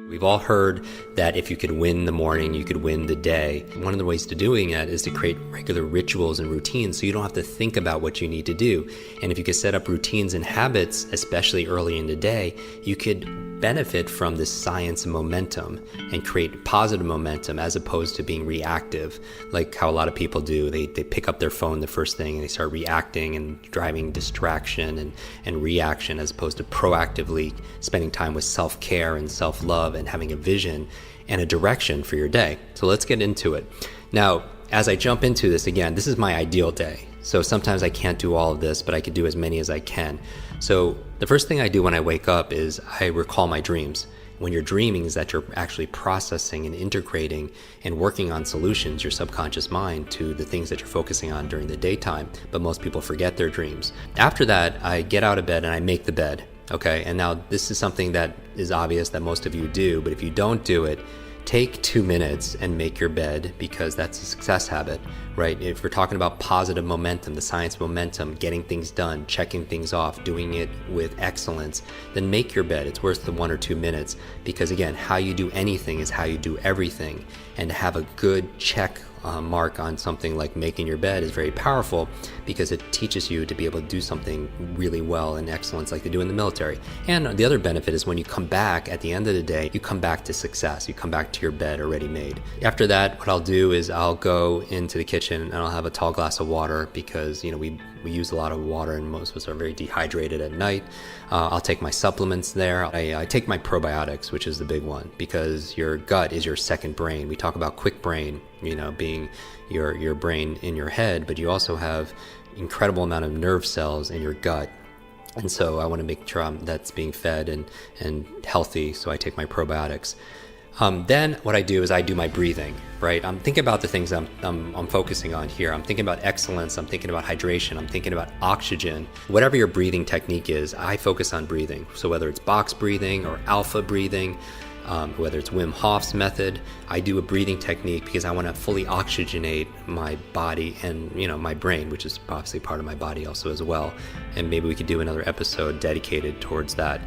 We've all heard that if you could win the morning, you could win the day. One of the ways to doing that is to create regular rituals and routines so you don't have to think about what you need to do. And if you could set up routines and habits, especially early in the day, you could benefit from this science of momentum and create positive momentum as opposed to being reactive, like how a lot of people do. They pick up their phone the first thing and they start reacting and driving distraction and reaction as opposed to proactively spending time with self-care and self-love and having a vision and a direction for your day. So let's get into it. Now, as I jump into this again, this is my ideal day. So sometimes I can't do all of this, but I could do as many as I can. So the first thing I do when I wake up is I recall my dreams. When you're dreaming is that you're actually processing and integrating and working on solutions, your subconscious mind, to the things that you're focusing on during the daytime. But most people forget their dreams. After that, I get out of bed and I make the bed. Okay, and now this is something that is obvious that most of you do, but if you don't do it, take 2 minutes and make your bed, because that's a success habit, right? If we're talking about positive momentum, the science of momentum, getting things done, checking things off, doing it with excellence, then make your bed. It's worth the 1 or 2 minutes, because again, how you do anything is how you do everything. And to have a good check mark on something like making your bed is very powerful, because it teaches you to be able to do something really well in excellence like they do in the military. And the other benefit is when you come back at the end of the day, you come back to success. You come back to your bed already made. After that, what I'll do is I'll go into the kitchen and I'll have a tall glass of water, because we use a lot of water and most of us are very dehydrated at night. I'll take my supplements there. I take my probiotics, which is the big one, because your gut is your second brain. We talk about kwik brain, being your brain in your head, but you also have incredible amount of nerve cells in your gut. And so I want to make sure that's being fed and healthy, so I take my probiotics. Then what I do is I do my breathing, right? I'm thinking about the things I'm focusing on here. I'm thinking about excellence. I'm thinking about hydration. I'm thinking about oxygen. Whatever your breathing technique is, I focus on breathing. So whether it's box breathing or alpha breathing, whether it's Wim Hof's method, I do a breathing technique because I want to fully oxygenate my body and my brain, which is obviously part of my body also as well. And maybe we could do another episode dedicated towards that.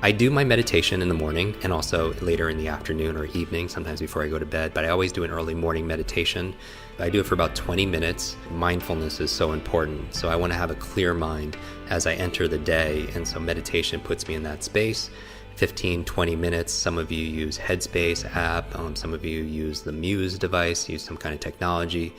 I do my meditation in the morning and also later in the afternoon or evening, sometimes before I go to bed, but I always do an early morning meditation. I do it for about 20 minutes. Mindfulness is so important. So I want to have a clear mind as I enter the day. And so meditation puts me in that space. 15, 20 minutes. Some of you use Headspace app. Some of you use the Muse device, use some kind of technology.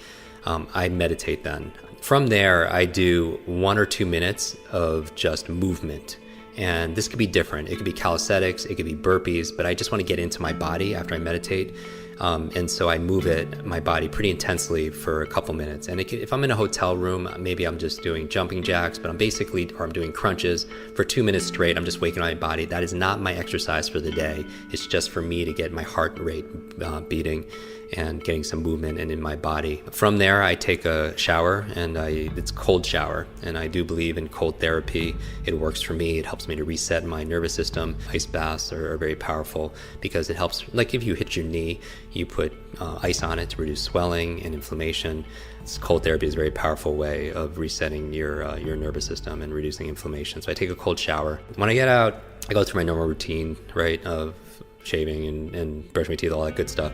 I meditate then. From there, I do 1 or 2 minutes of just movement. And this could be different. It could be calisthenics, it could be burpees, but I just want to get into my body after I meditate. And so I move my body pretty intensely for a couple minutes. And if I'm in a hotel room, maybe I'm just doing jumping jacks, but I'm doing crunches for 2 minutes straight. I'm just waking my body. That is not my exercise for the day. It's just for me to get my heart rate beating and getting some movement in my body. From there, I take a shower, and it's cold shower. And I do believe in cold therapy. It works for me. It helps me to reset my nervous system. Ice baths are very powerful because it helps. Like if you hit your knee, you put ice on it to reduce swelling and inflammation. Cold therapy is a very powerful way of resetting your nervous system and reducing inflammation. So I take a cold shower. When I get out, I go through my normal routine, right, of shaving and brush my teeth, all that good stuff.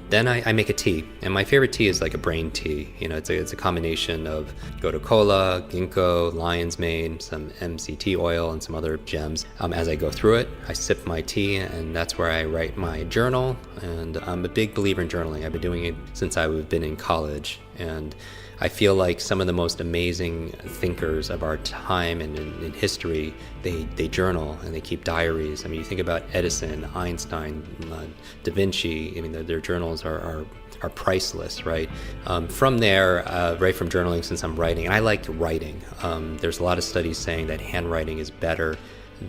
Then I make a tea, and my favorite tea is like a brain tea. It's a combination of gotu kola, ginkgo, lion's mane, some MCT oil, and some other gems. As I go through it, I sip my tea, and that's where I write my journal. And I'm a big believer in journaling. I've been doing it since I've been in college, and I feel like some of the most amazing thinkers of our time and in history, they journal and they keep diaries. I mean, you think about Edison, Einstein, Da Vinci. I mean, their journals are priceless, right? From there, right from journaling, since I'm writing, and I like writing. There's a lot of studies saying that handwriting is better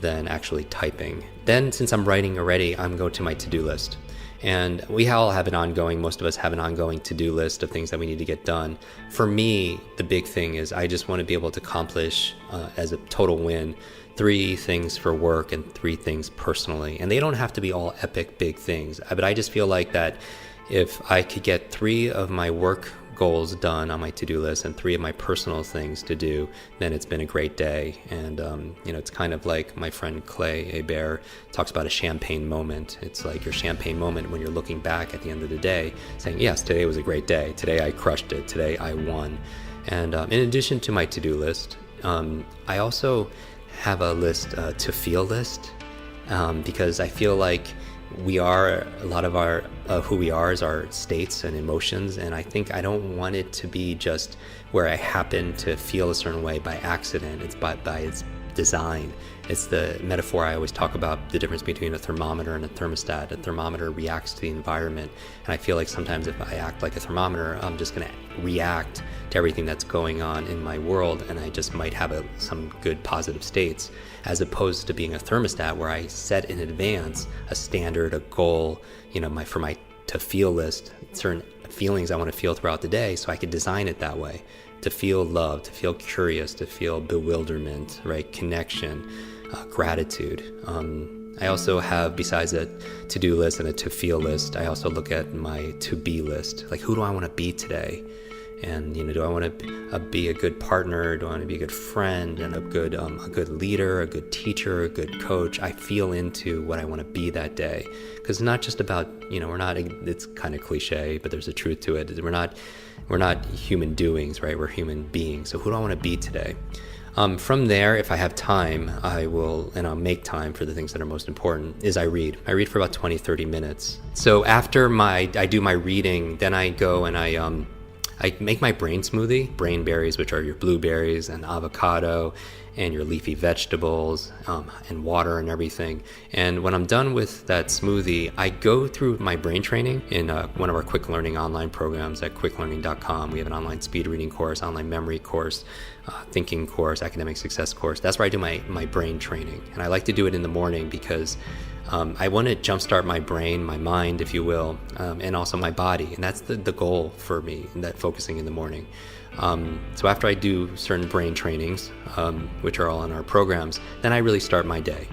than actually typing. Then, since I'm writing already, I'm going to my to-do list. And we all have most of us have an ongoing to-do list of things that we need to get done. For me, the big thing is I just want to be able to accomplish, as a total win, 3 things for work and 3 things personally. And they don't have to be all epic big things, but I just feel like that if I could get 3 of my work goals done on my to-do list and 3 of my personal things to do, then it's been a great day. And, it's kind of like my friend Clay Hebert talks about a champagne moment. It's like your champagne moment when you're looking back at the end of the day saying, yes, today was a great day. Today I crushed it. Today I won. And in addition to my to-do list, I also have a to feel list, because I feel like a lot of our who we are is our states and emotions, and I think I don't want it to be just where I happen to feel a certain way by accident. It's by its design. It's the metaphor I always talk about, the difference between a thermometer and a thermostat. A thermometer reacts to the environment, and I feel like sometimes if I act like a thermometer, I'm just going to react to everything that's going on in my world, and I just might have some good positive states, as opposed to being a thermostat where I set in advance a standard, a goal, for my to feel list, certain feelings I want to feel throughout the day, so I could design it that way. To feel love, to feel curious, to feel bewilderment, right? Connection, gratitude. I also have, besides a to-do list and a to-feel list, I also look at my to-be list. Like, who do I want to be today? And, do I want to be a good partner? Do I want to be a good friend and a good leader, a good teacher, a good coach? I feel into what I want to be that day. Because it's not just about, it's kind of cliche, but there's a truth to it. We're not human doings, right? We're human beings. So who do I want to be today? From there, if I have time, I'll make time for the things that are most important, is I read. I read for about 20, 30 minutes. So after I do my reading, then I go and I make my brain smoothie, brain berries, which are your blueberries and avocado and your leafy vegetables, and water and everything. And when I'm done with that smoothie, I go through my brain training in one of our quick learning online programs at kwiklearning.com. We have an online speed reading course, online memory course, thinking course, academic success course. That's where I do my brain training. And I like to do it in the morning because I want to jumpstart my brain, my mind, if you will, and also my body. And that's the goal for me, that focusing in the morning. So after I do certain brain trainings, which are all in our programs, then I really start my day.